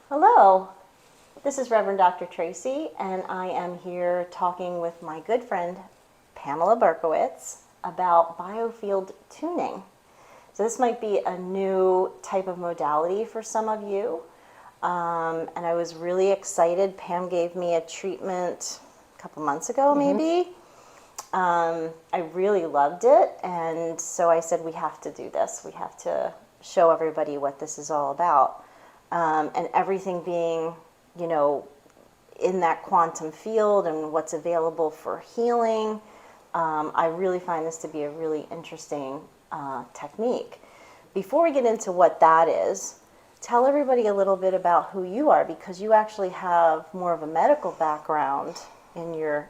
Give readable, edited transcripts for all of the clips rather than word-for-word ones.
Hello, this is Reverend Dr. Tracey, and I am here talking with my good friend Pamela Berkowitz about BioField tuning. So this might be a new type of modality for some of you, and I was really excited. Pam gave me a treatment a couple months ago, maybe. I really loved it, and so I said we have to do this. We have to show everybody what this is all about. And everything being, in that quantum field and what's available for healing. I really find this to be a really interesting technique. Before we get into what that is, tell everybody a little bit about who you are, because you actually have more of a medical background in your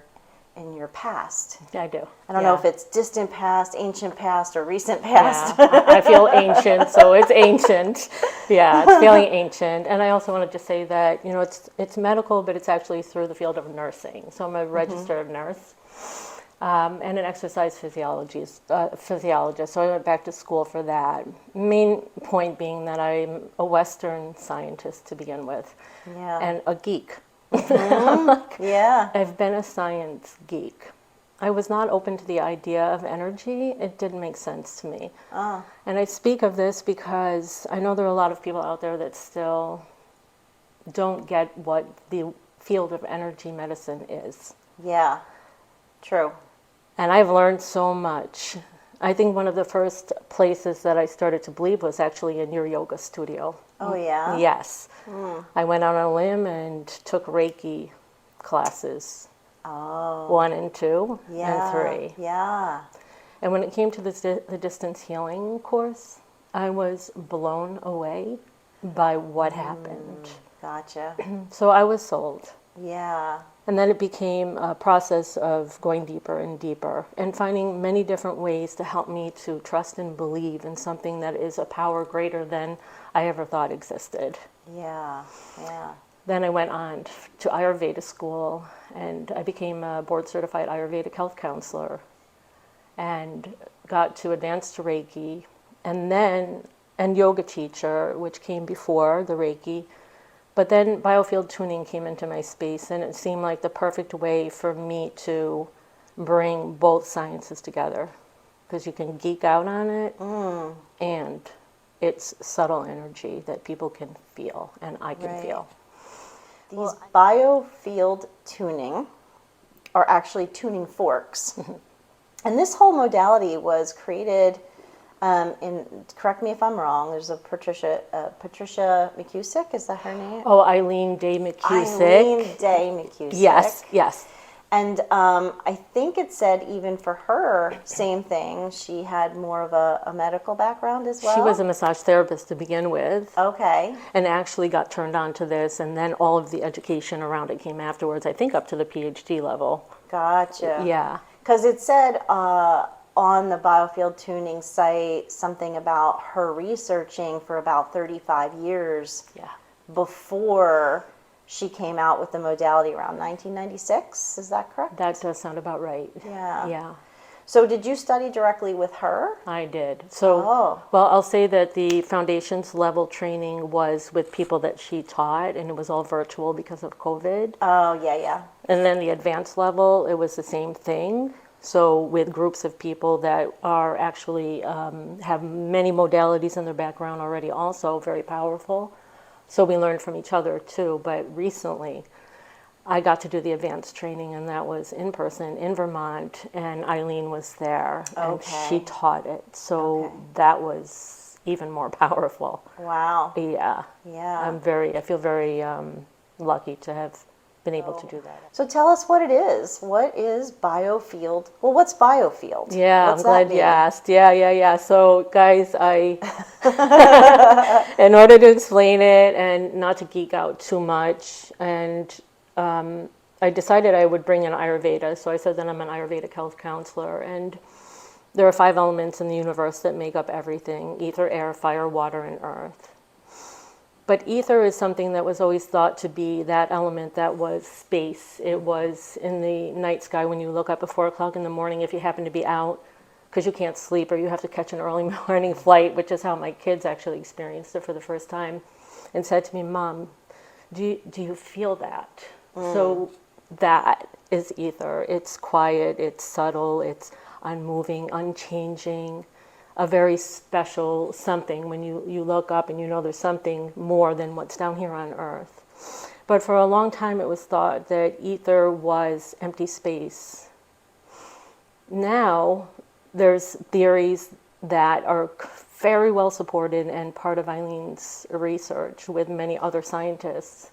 past. I do. I don't know if it's distant past, ancient past, or recent past. Yeah, I feel ancient, so it's ancient. Yeah, it's feeling ancient. And I also wanted to say that, it's medical, but it's actually through the field of nursing. So I'm a registered nurse and an exercise physiologist. So I went back to school for that. Main point being that I'm a Western scientist to begin with, and a geek. Yeah. I've been a science geek. I was not open to the idea of energy. It didn't make sense to me. And I speak of this because I know there are a lot of people out there that still don't get what the field of energy medicine is. Yeah, true. And I've learned so much. I think one of the first places that I started to believe was actually in your yoga studio. Oh, yeah? Yes. I went out on a limb and took Reiki classes. 1 and 2 and 3. Yeah. And when it came to the distance healing course, I was blown away by what happened. Gotcha. So I was sold. Yeah. And then it became a process of going deeper and deeper and finding many different ways to help me to trust and believe in something that is a power greater than I ever thought existed. Yeah. Then I went on to Ayurveda school, and I became a board-certified Ayurvedic health counselor and got to advance to Reiki, and yoga teacher, which came before the Reiki. But then BioField tuning came into my space, and it seemed like the perfect way for me to bring both sciences together, because you can geek out on it, and it's subtle energy that people can feel, and I can feel. These BioField tuning are actually tuning forks. And this whole modality was created correct me if I'm wrong, there's a Patricia McCusick, is that her name? Oh, Eileen Day McCusick. Eileen Day McCusick. Yes. And I think it said even for her, same thing, she had more of a medical background as well? She was a massage therapist to begin with. Okay. And actually got turned on to this, and then all of the education around it came afterwards, I think up to the PhD level. Gotcha. Yeah. Because it said on the BioField tuning site something about her researching for about 35 years before she came out with the modality around 1996. Is that correct? That does sound about right. Yeah. So did you study directly with her? I did. So, well, I'll say that the foundations level training was with people that she taught, and it was all virtual because of COVID. Oh, yeah. And then the advanced level, it was the same thing. So with groups of people that are actually have many modalities in their background already, also very powerful. So we learned from each other too. But recently, I got to do the advanced training, and that was in person in Vermont, and Eileen was there, and she taught it. So that was even more powerful. Wow. Yeah. I feel very lucky to have been able to do that. So tell us what it is. What is BioField? Well, what's BioField? Yeah, I'm glad you asked. Yeah. So guys, in order to explain it and not to geek out too much, and I decided I would bring in Ayurveda. So I said that I'm an Ayurvedic health counselor, and there are 5 elements in the universe that make up everything: ether, air, fire, water, and earth. But ether is something that was always thought to be that element that was space. It was in the night sky when you look up at 4 o'clock in the morning, if you happen to be out, because you can't sleep or you have to catch an early morning flight, which is how my kids actually experienced it for the first time, and said to me, "Mom, do you feel that? So that is ether. It's quiet, it's subtle, it's unmoving, unchanging, a very special something when you look up and you know there's something more than what's down here on earth. But for a long time it was thought that ether was empty space. Now there's theories that are very well supported and part of Eileen's research with many other scientists,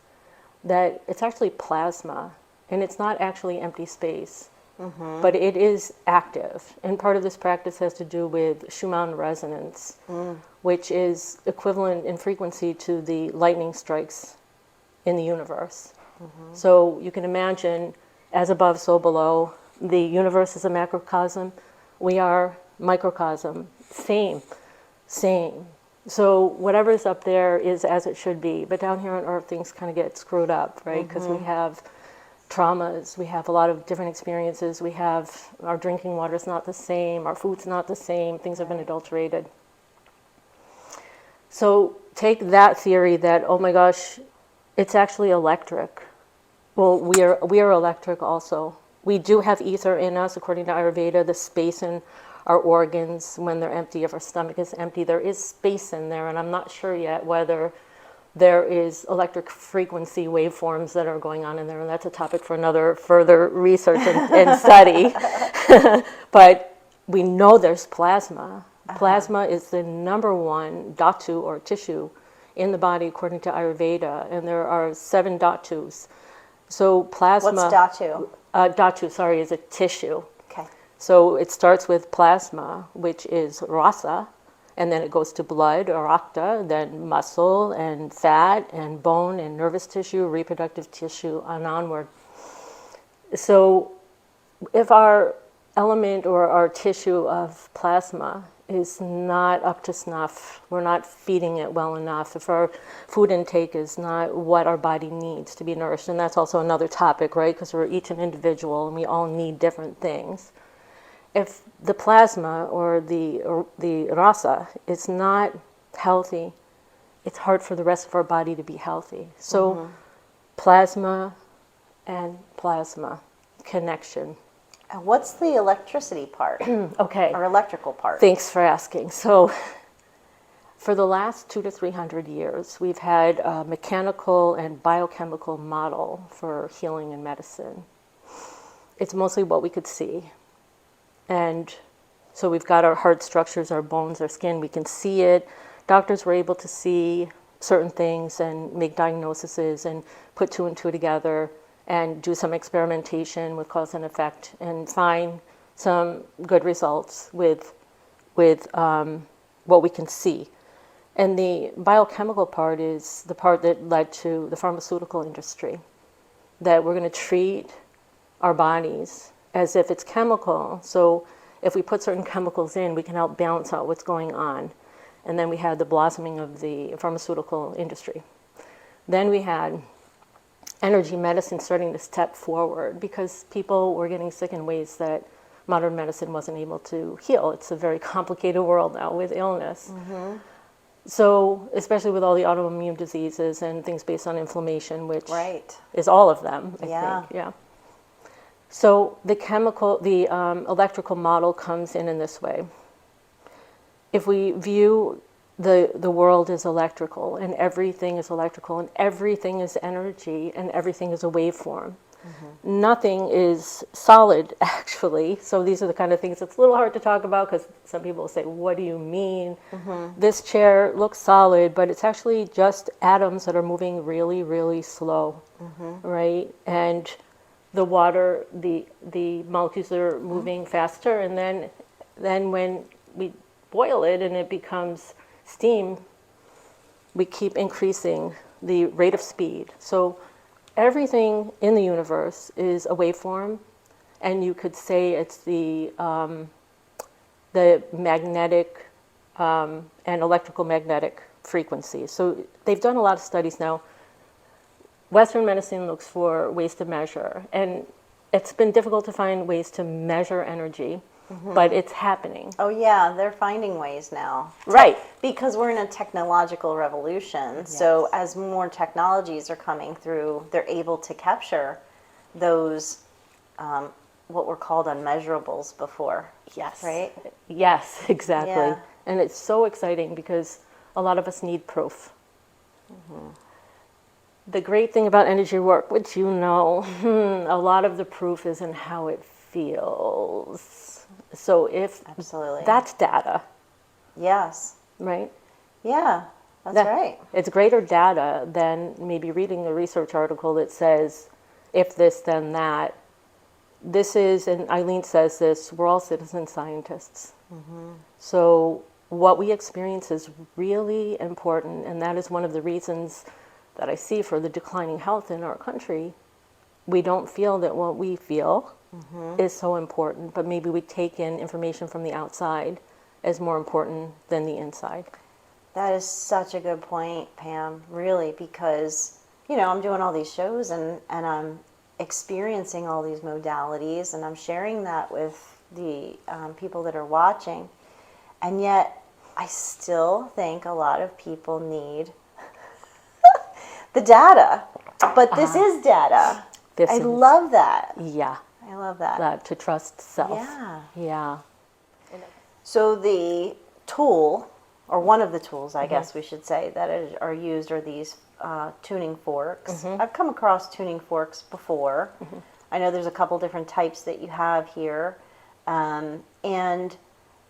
that it's actually plasma and it's not actually empty space, but it is active. And part of this practice has to do with Schumann resonance, which is equivalent in frequency to the lightning strikes in the universe. So you can imagine, as above, so below. The universe is a macrocosm. We are microcosm. Same. So whatever's up there is as it should be. But down here on Earth, things kind of get screwed up, right? Because we have traumas. We have a lot of different experiences. We have, our drinking water's not the same. Our food's not the same. Things have been adulterated. So take that theory that, oh my gosh, it's actually electric. Well, we are electric also. We do have ether in us, according to Ayurveda, the space in our organs when they're empty. If our stomach is empty, there is space in there, and I'm not sure yet whether there is electric frequency waveforms that are going on in there, and that's a topic for another further research and study. But we know there's plasma. Plasma is the number one dhatu or tissue in the body according to Ayurveda, and there are 7 dhatus. So plasma. What's dhatu? Dhatu, sorry, is a tissue. Okay. So it starts with plasma, which is rasa, and then it goes to blood or rakta, then muscle and fat and bone and nervous tissue, reproductive tissue, and onward. So if our element or our tissue of plasma is not up to snuff, we're not feeding it well enough, if our food intake is not what our body needs to be nourished, and that's also another topic, right? Because we're each an individual and we all need different things. If the plasma or the rasa is not healthy, it's hard for the rest of our body to be healthy. So plasma and plasma connection. And what's the electricity part? Okay. Or electrical part? Thanks for asking. So for the last 200 to 300 years, we've had a mechanical and biochemical model for healing and medicine. It's mostly what we could see. And so we've got our heart structures, our bones, our skin. We can see it. Doctors were able to see certain things and make diagnoses and put 2 and 2 together and do some experimentation with cause and effect and find some good results with what we can see. And the biochemical part is the part that led to the pharmaceutical industry, that we're going to treat our bodies as if it's chemical. So if we put certain chemicals in, we can help balance out what's going on. And then we had the blossoming of the pharmaceutical industry. Then we had energy medicine starting to step forward because people were getting sick in ways that modern medicine wasn't able to heal. It's a very complicated world now with illness. So especially with all the autoimmune diseases and things based on inflammation, which is all of them, I think. Yeah. So the electrical model comes in this way. If we view the world is electrical and everything is electrical and everything is energy and everything is a waveform. Nothing is solid, actually. So these are the kind of things that's a little hard to talk about because some people will say, what do you mean? This chair looks solid, but it's actually just atoms that are moving really, really slow, right? And the water, the molecules are moving faster, and then when we boil it and it becomes steam, we keep increasing the rate of speed. So everything in the universe is a waveform, and you could say it's the magnetic and electrical magnetic frequencies. So they've done a lot of studies now. Western medicine looks for ways to measure, and it's been difficult to find ways to measure energy. but it's happening. Oh yeah, they're finding ways now. Right. Because we're in a technological revolution. So as more technologies are coming through, they're able to capture those what were called unmeasurables before. Yes. Right? Yes, exactly. Yeah. And it's so exciting because a lot of us need proof. The great thing about energy work, which you know, a lot of the proof is in how it feels. So if Absolutely. that's data, Yes. right? Yeah, that's That- right. It's greater data than maybe reading a research article that says, if this, then that. This is, and Eileen says this, we're all citizen scientists. So what we experience is really important, and that is one of the reasons that I see for the declining health in our country. We don't feel that what we feel is so important, but maybe we take in information from the outside as more important than the inside. That is such a good point, Pam, really, because, you know, I'm doing all these shows and I'm experiencing all these modalities and I'm sharing that with the people that are watching. And yet, I still think a lot of people need the data. But this is data. This I is- love that. Yeah, I love that. to trust self. Yeah. Yeah. So the tool, or one of the tools, I guess we should say, that are used are these tuning forks. I've come across tuning forks before. I know there's a couple different types that you have here. And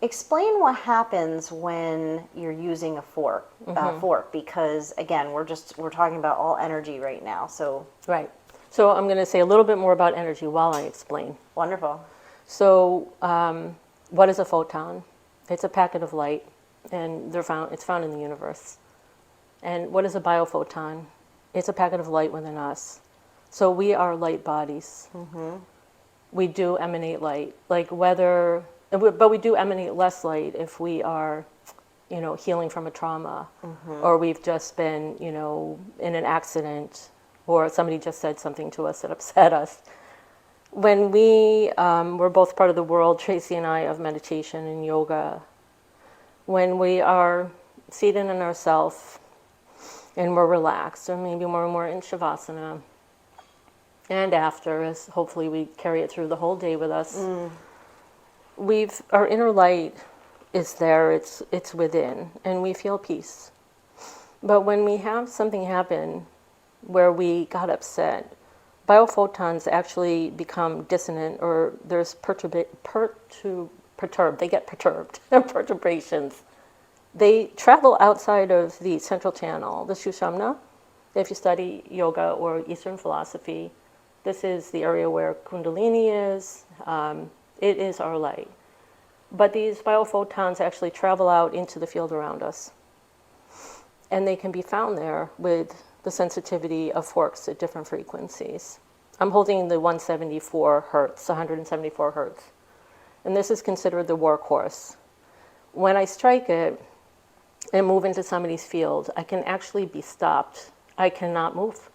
explain what happens when you're using a fork, because again, we're talking about all energy right now. So Right. So I'm going to say a little bit more about energy while I explain. wonderful. So what is a photon? It's a packet of light, and it's found in the universe. And what is a biophoton? It's a packet of light within us. So we are light bodies. We do emanate light, but we do emanate less light if we are, healing from a trauma, or we've just been, in an accident, or somebody just said something to us that upset us. When we're both part of the world, Tracey and I, of meditation and yoga, when we are seated in ourself and we're relaxed, or maybe when we're in Shavasana, and after, as hopefully we carry it through the whole day with us, our inner light is there, it's within, and we feel peace. But when we have something happen where we got upset, biophotons actually become dissonant, or there's they get perturbed, perturbations. They travel outside of the central channel, the Sushumna. If you study yoga or Eastern philosophy, this is the area where Kundalini is. It is our light. But these biophotons actually travel out into the field around us. And they can be found there with the sensitivity of forks at different frequencies. I'm holding the 174 hertz, 174 hertz. And this is considered the workhorse. When I strike it and move into somebody's field, I can actually be stopped. I cannot move.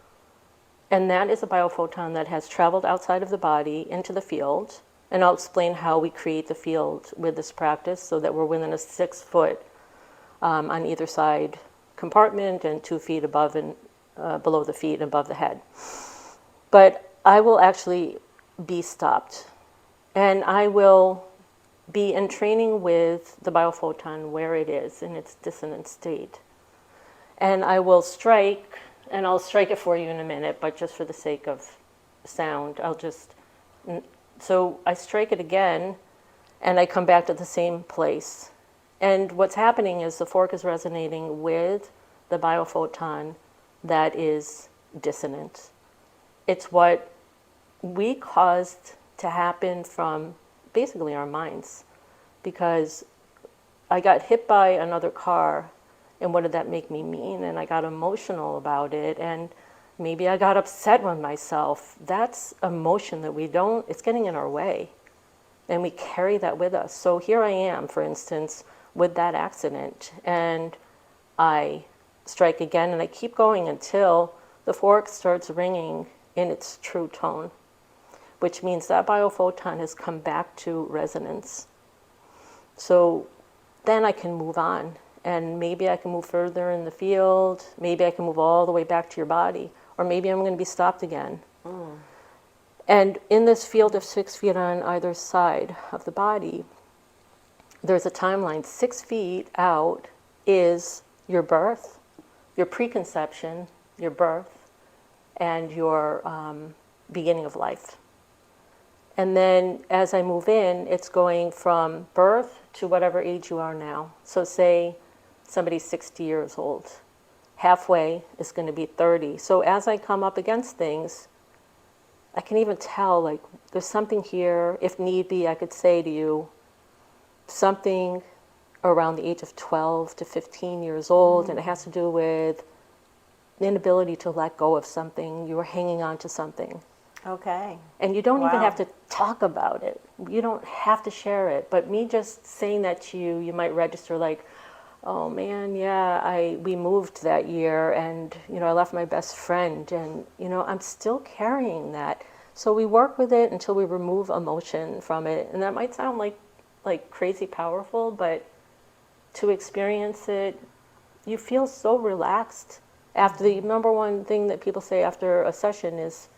And that is a biophoton that has traveled outside of the body into the field. And I'll explain how we create the field with this practice so that we're within a 6 foot on either side compartment and 2 feet above and below the feet and above the head. But I will actually be stopped. And I will be in training with the biophoton where it is in its dissonant state. And I will strike, and I'll strike it for you in a minute, but just for the sake of sound, so I strike it again, and I come back to the same place. And what's happening is the fork is resonating with the biophoton that is dissonant. It's what we caused to happen from basically our minds, because I got hit by another car, and what did that make me mean? And I got emotional about it, and maybe I got upset with myself. That's emotion that it's getting in our way, and we carry that with us. So here I am, for instance, with that accident, and I strike again, and I keep going until the fork starts ringing in its true tone. which means that biophoton has come back to resonance. So then I can move on, and maybe I can move further in the field, maybe I can move all the way back to your body, or maybe I'm going to be stopped again. And in this field of 6 feet on either side of the body, there's a timeline. 6 feet out is your birth, your preconception, your birth, and your beginning of life. And then as I move in, it's going from birth to whatever age you are now. So say somebody's 60 years old. Halfway is going to be 30. So as I come up against things, I can even tell, like, there's something here. If need be, I could say to you, something around the age of 12 to 15 years old, and it has to do with the inability to let go of something. You were hanging on to something. Okay. And you don't even Wow. have to talk about it. You don't have to share it. But me just saying that to you, you might register like, oh man, yeah, we moved that year, and I left my best friend, and I'm still carrying that. So we work with it until we remove emotion from it. And that might sound like crazy powerful, but to experience it, you feel so relaxed. After the number one thing that people say after a session is,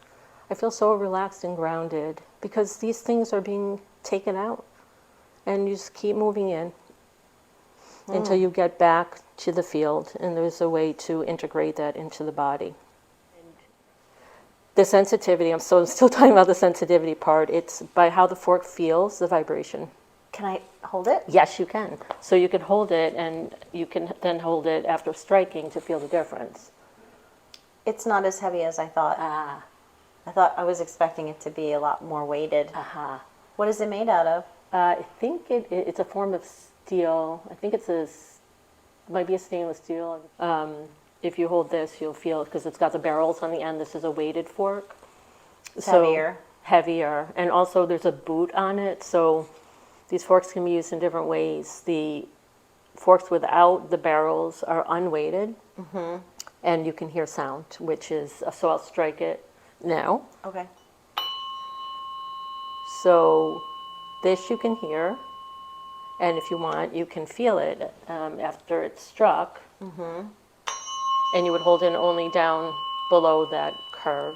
I feel so relaxed and grounded, because these things are being taken out, and you just keep moving in until you get back to the field, and there's a way to integrate that into the body. The sensitivity, I'm still talking about the sensitivity part. It's by how the fork feels the vibration. Can I hold it? Yes, you can. So you can hold it, and you can then hold it after striking to feel the difference. It's not as heavy as I thought. I was expecting it to be a lot more weighted. What is it made out of? I think it's a form of steel. I think it might be a stainless steel. If you hold this, you'll feel, because it's got the barrels on the end, this is a weighted fork. It's heavier. Heavier. And also there's a boot on it, so these forks can be used in different ways. The forks without the barrels are unweighted, and you can hear sound, which is, so I'll strike it now. Okay. So this you can hear, and if you want, you can feel it after it's struck. And you would hold it only down below that curve.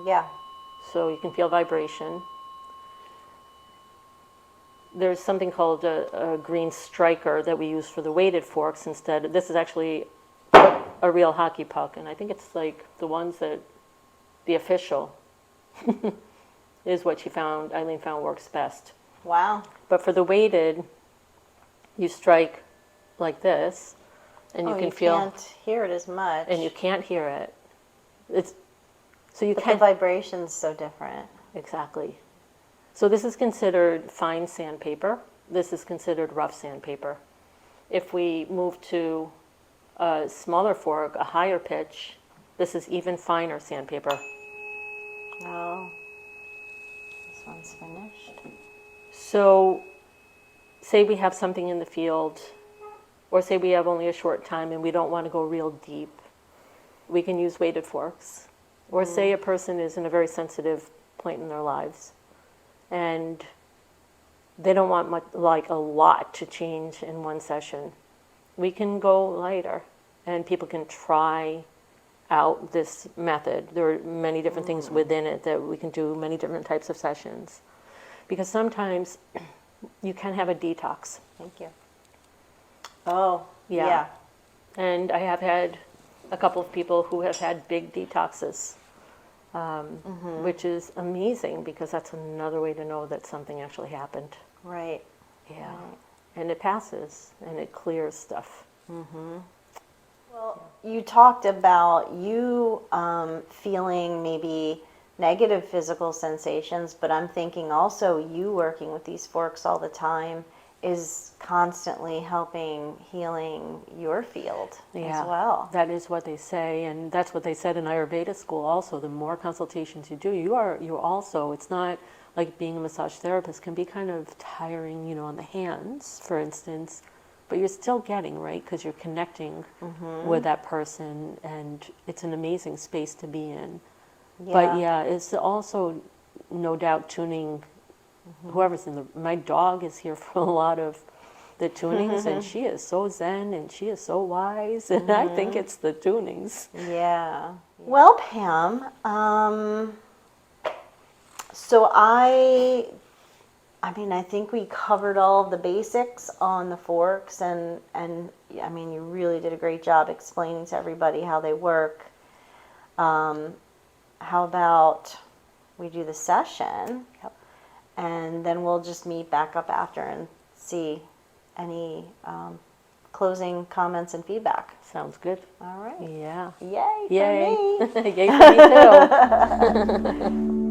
Yeah. So you can feel vibration. There's something called a green striker that we use for the weighted forks instead. This is actually a real hockey puck, and I think it's like the ones that the official is what Eileen found works best. Wow. But for the weighted, you strike like this, and you can feel. You can't hear it as much. And you can't hear it. But the vibration's so different. Exactly. So this is considered fine sandpaper. This is considered rough sandpaper. If we move to a smaller fork, a higher pitch, this is even finer sandpaper. Oh, this one's finished. So say we have something in the field, or say we have only a short time and we don't want to go real deep, we can use weighted forks. Or say a person is in a very sensitive point in their lives, and they don't want a lot to change in one session. We can go lighter, and people can try out this method. There are many different things within it that we can do, many different types of sessions. Because sometimes you can have a detox. Thank you. Oh, yeah. And I have had a couple of people who have had big detoxes, which is amazing, because that's another way to know that something actually happened. Right. Yeah. Right. And it passes, and it clears stuff. Well, you talked about you feeling maybe negative physical sensations, but I'm thinking also you working with these forks all the time is constantly healing your field as well. That is what they say, and that's what they said in Ayurveda school also. The more consultations you do, you're also, it's not like being a massage therapist can be kind of tiring, on the hands, for instance, but you're still getting, right? Because you're connecting with that person, and it's an amazing space to be in. But yeah, it's also no doubt tuning whoever's in my dog is here for a lot of the tunings, and she is so zen and she is so wise, and I think it's the tunings. Yeah. Well, Pam, so I mean, I think we covered all of the basics on the forks, and I mean, you really did a great job explaining to everybody how they work. How about we do the session, and then we'll just meet back up after and see any closing comments and feedback. Sounds good. All right. Yeah. Yay Yay. for me. Yay for me too.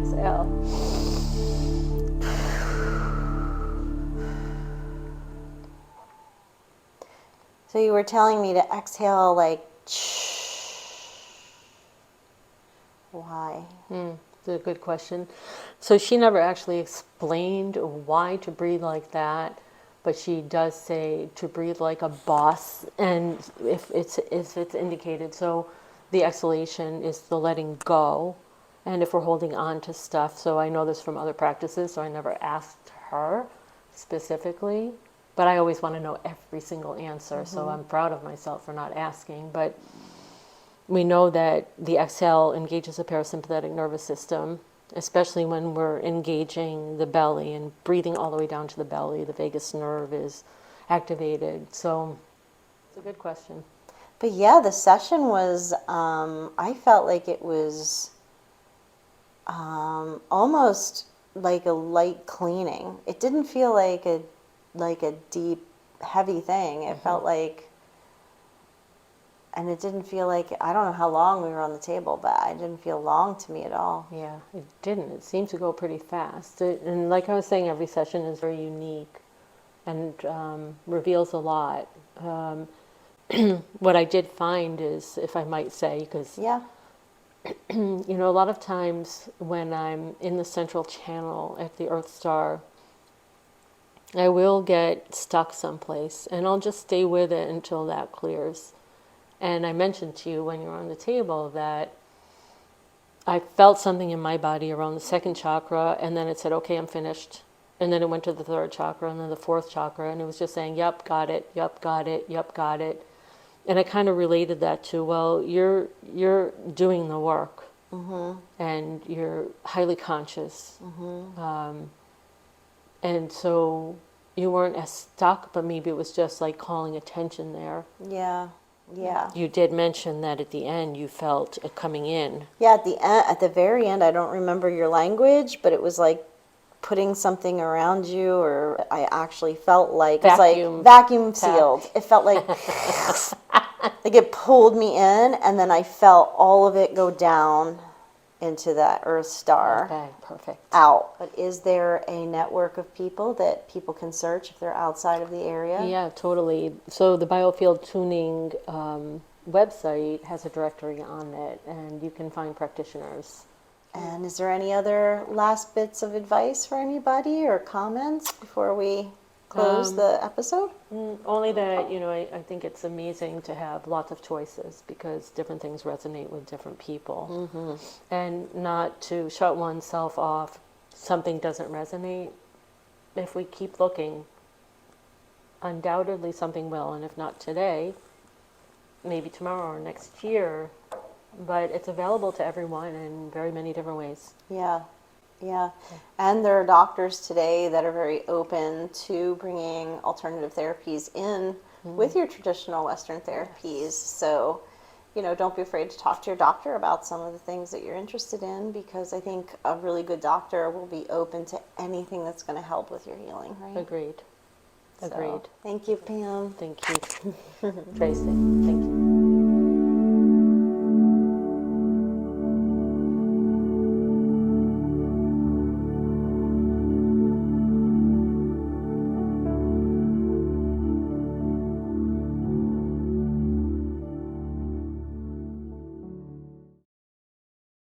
exhale. So you were telling me to exhale like, why? It's a good question. So she never actually explained why to breathe like that, but she does say to breathe like a boss, and if it's indicated. So the exhalation is the letting go, and if we're holding on to stuff. So I know this from other practices, so I never asked her specifically, but I always want to know every single answer. So I'm proud of myself for not asking, but we know that the exhale engages the parasympathetic nervous system, especially when we're engaging the belly and breathing all the way down to the belly. The vagus nerve is activated. So it's a good question. But yeah, the session was, I felt like it was almost like a light cleaning. It didn't feel like a deep, heavy thing. It felt like, and it didn't feel like, I don't know how long we were on the table, but it didn't feel long to me at all. Yeah, it didn't. It seemed to go pretty fast. And like I was saying, every session is very unique and reveals a lot. What I did find is, if I might say, because Yeah. you know, a lot of times when I'm in the central channel at the Earth Star, I will get stuck someplace, and I'll just stay with it until that clears. And I mentioned to you when you were on the table that I felt something in my body around the second chakra, and then it said, okay, I'm finished. And then it went to the third chakra, and then the fourth chakra, and it was just saying, yep, got it, yep, got it, yep, got it. And I kind of related that to, well, you're doing the work, and you're highly conscious. And so you weren't as stuck, but maybe it was just like calling attention there. Yeah. Yeah. You did mention that at the end you felt it coming in. Yeah, at the end, at the very end, I don't remember your language, but it was like putting something around you, or I actually felt like Vacuum. it was like vacuum sealed. It felt like like it pulled me in, and then I felt all of it go down into that Earth Star. Okay, perfect. Out. But is there a network of people that people can search if they're outside of the area? Yeah, totally. So the BioField Tuning website has a directory on it, and you can find practitioners. And is there any other last bits of advice for anybody or comments before we close the episode? Only that, you know, I think it's amazing to have lots of choices, because different things resonate with different people. And not to shut oneself off. Something doesn't resonate. If we keep looking, undoubtedly something will. And if not today, maybe tomorrow or next year. But it's available to everyone in very many different ways. Yeah. Yeah. And there are doctors today that are very open to bringing alternative therapies in with your traditional Western therapies. So, you know, don't be afraid to talk to your doctor about some of the things that you're interested in, because I think a really good doctor will be open to anything that's going to help with your healing, right? Agreed. So, Agreed. thank you, Pam. Thank you. Tracey, thank you.